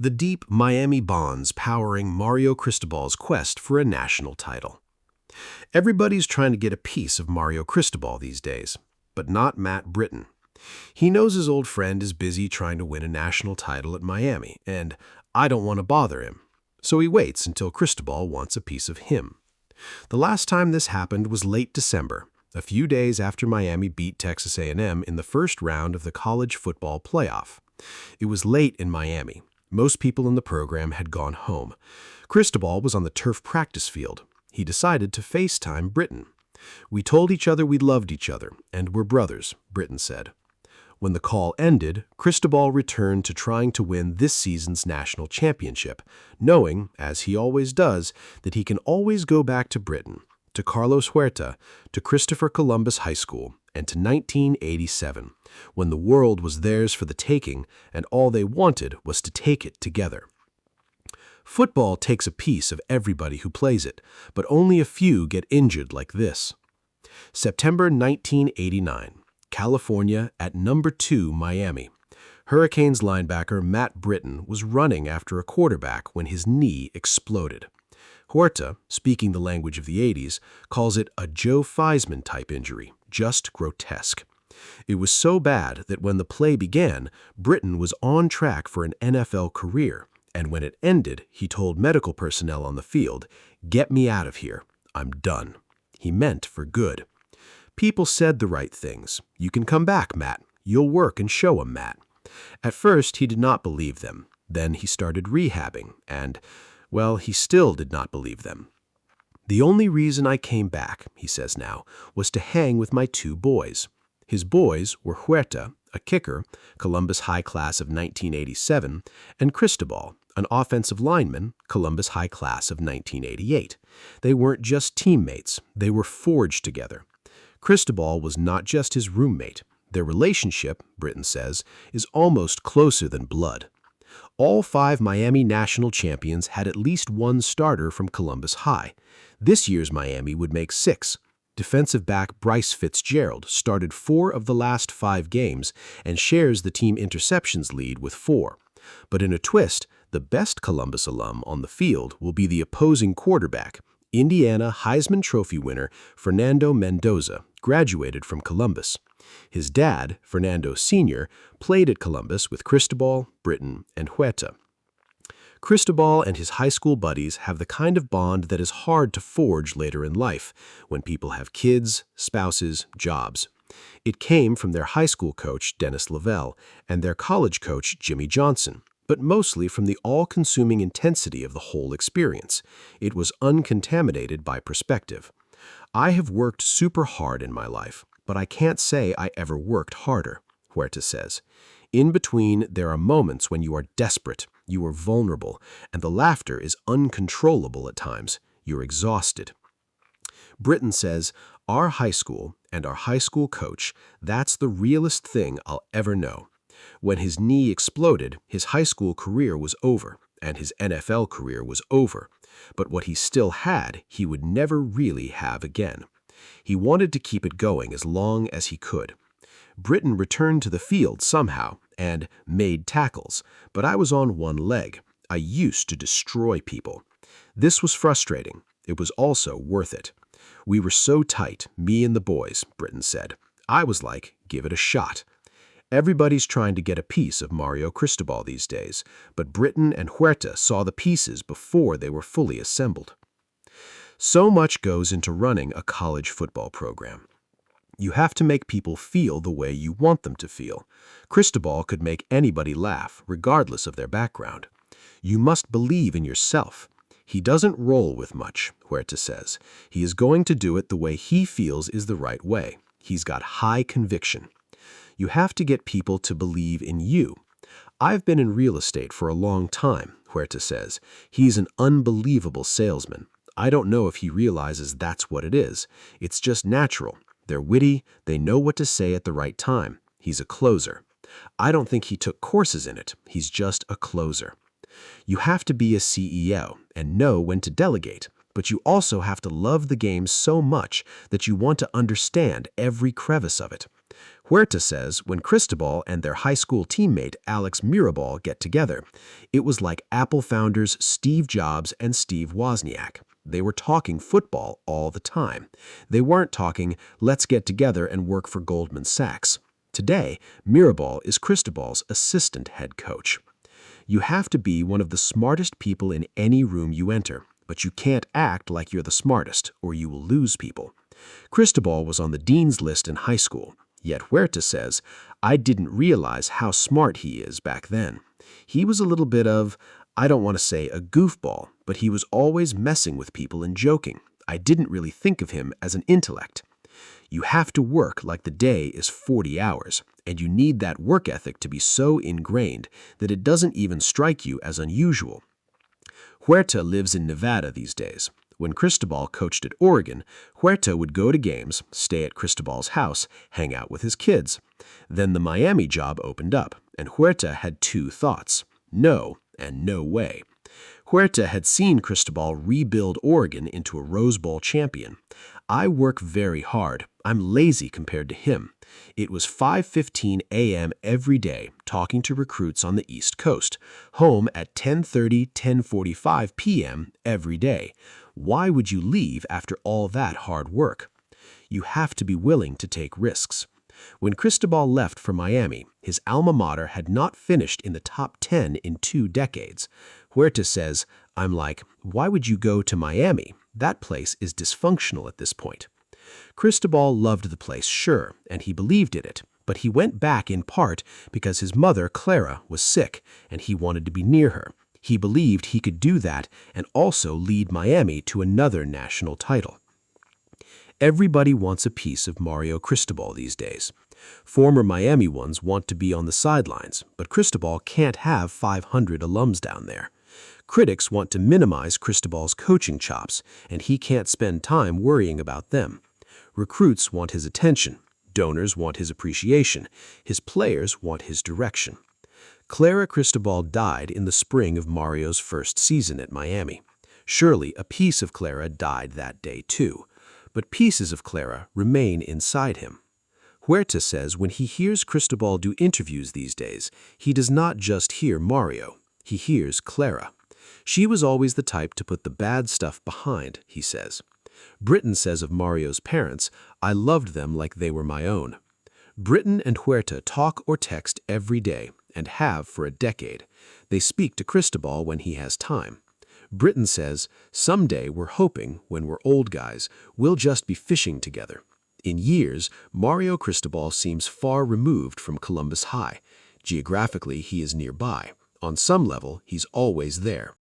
the deep Miami bonds powering Mario Cristobal's quest for a national title. Everybody's trying to get a piece of Mario Cristobal these days, but not Matt Britton. He knows his old friend is busy trying to win a national title at Miami, and I don't want to bother him. So he waits until Cristobal wants a piece of him. The last time this happened was late December, a few days after Miami beat Texas A&M in the first round of the college football playoff. It was late in Miami. Most people in the program had gone home. Cristobal was on the turf practice field. He decided to FaceTime Britton. "We told each other we loved each other, and we're brothers," Britton said. When the call ended, Cristobal returned to trying to win this season's national championship, knowing, as he always does, that he can always go back to Britton, to Carlos Huerta, to Christopher Columbus High School, and to 1987, when the world was theirs for the taking and all they wanted was to take it together. Football takes a piece of everybody who plays it, but only a few get injured like this. September 1989. California at number 2 Miami. Hurricanes linebacker Matt Britton was running after a quarterback when his knee exploded. Huerta, speaking the language of the 80s, calls it a Joe Theismann-type injury, just grotesque. It was so bad that when the play began, Britton was on track for an NFL career, and when it ended, he told medical personnel on the field, "Get me out of here. I'm done." He meant for good. People said the right things. "You can come back, Matt. You'll work and show 'em, Matt." At first, he did not believe them. Then he started rehabbing, and, well, he still did not believe them. "The only reason I came back," he says now, "was to hang with my 2 boys. His boys were Huerta, a kicker, Columbus High class of 1987, and Cristobal, an offensive lineman, Columbus High class of 1988. They weren't just teammates, they were forged together. Cristobal was not just his roommate. Their relationship, Britton says, is almost closer than blood. All 5 Miami national champions had at least one starter from Columbus High. This year's Miami would make 6. Defensive back Bryce Fitzgerald started 4 of the last 5 games and shares the team interceptions lead with 4. But in a twist, the best Columbus alum on the field will be the opposing quarterback, Indiana Heisman Trophy winner Fernando Mendoza, graduated from Columbus. His dad, Fernando Sr., played at Columbus with Cristobal, Britton, and Huerta. Cristobal and his high school buddies have the kind of bond that is hard to forge later in life, when people have kids, spouses, jobs. It came from their high school coach, Dennis Lavelle, and their college coach, Jimmy Johnson, but mostly from the all-consuming intensity of the whole experience. It was uncontaminated by perspective. "I have worked super hard in my life, but I can't say I ever worked harder," Huerta says. "In between, there are moments when you are desperate, you are vulnerable, and the laughter is uncontrollable at times. You're exhausted." Britton says, "Our high school and our high school coach, that's the realest thing I'll ever know. When his knee exploded, his high school career was over, and his NFL career was over. But what he still had, he would never really have again. He wanted to keep it going as long as he could. Britton returned to the field somehow and made tackles, but I was on one leg. I used to destroy people. This was frustrating. It was also worth it. We were so tight, me and the boys," Britton said. "I was like, give it a shot." Everybody's trying to get a piece of Mario Cristobal these days, but Britton and Huerta saw the pieces before they were fully assembled. So much goes into running a college football program. You have to make people feel the way you want them to feel. Cristobal could make anybody laugh, regardless of their background. You must believe in yourself. He doesn't roll with much, Huerta says. He is going to do it the way he feels is the right way. He's got high conviction. You have to get people to believe in you. I've been in real estate for a long time, Huerta says. He's an unbelievable salesman. I don't know if he realizes that's what it is. It's just natural. They're witty, they know what to say at the right time. He's a closer. I don't think he took courses in it. He's just a closer. You have to be a CEO and know when to delegate, but you also have to love the game so much that you want to understand every crevice of it. Huerta says when Cristobal and their high school teammate Alex Mirabal get together, it was like Apple founders Steve Jobs and Steve Wozniak. They were talking football all the time. They weren't talking, let's get together and work for Goldman Sachs. Today, Mirabal is Cristobal's assistant head coach. You have to be one of the smartest people in any room you enter, but you can't act like you're the smartest, or you will lose people. Cristobal was on the dean's list in high school, yet Huerta says, I didn't realize how smart he is back then. He was a little bit of, I don't want to say a goofball, but he was always messing with people and joking. I didn't really think of him as an intellect. You have to work like the day is 40 hours, and you need that work ethic to be so ingrained that it doesn't even strike you as unusual. Huerta lives in Nevada these days. When Cristobal coached at Oregon, Huerta would go to games, stay at Cristobal's house, hang out with his kids. Then the Miami job opened up, and Huerta had two thoughts: no and no way. Huerta had seen Cristobal rebuild Oregon into a Rose Bowl champion. I work very hard. I'm lazy compared to him. It was 5:15 a.m. every day, talking to recruits on the East Coast, home at 10:30, 10:45 p.m. every day. Why would you leave after all that hard work? You have to be willing to take risks. When Cristobal left for Miami, his alma mater had not finished in the top 10 in 2 decades. Huerta says, I'm like, why would you go to Miami? That place is dysfunctional at this point. Cristobal loved the place, sure, and he believed in it, but he went back in part because his mother, Clara, was sick, and he wanted to be near her. He believed he could do that and also lead Miami to another national title. Everybody wants a piece of Mario Cristobal these days. Former Miami ones want to be on the sidelines, but Cristobal can't have 500 alums down there. Critics want to minimize Cristobal's coaching chops, and he can't spend time worrying about them. Recruits want his attention. Donors want his appreciation. His players want his direction. Clara Cristobal died in the spring of Mario's first season at Miami. Surely a piece of Clara died that day too. But pieces of Clara remain inside him. Huerta says when he hears Cristobal do interviews these days, he does not just hear Mario, he hears Clara. She was always the type to put the bad stuff behind, he says. Britton says of Mario's parents, I loved them like they were my own. Britton and Huerta talk or text every day, and have for a decade. They speak to Cristobal when he has time. Britton says, someday we're hoping, when we're old guys, we'll just be fishing together. In years, Mario Cristobal seems far removed from Columbus High. Geographically, he is nearby. On some level, he's always there.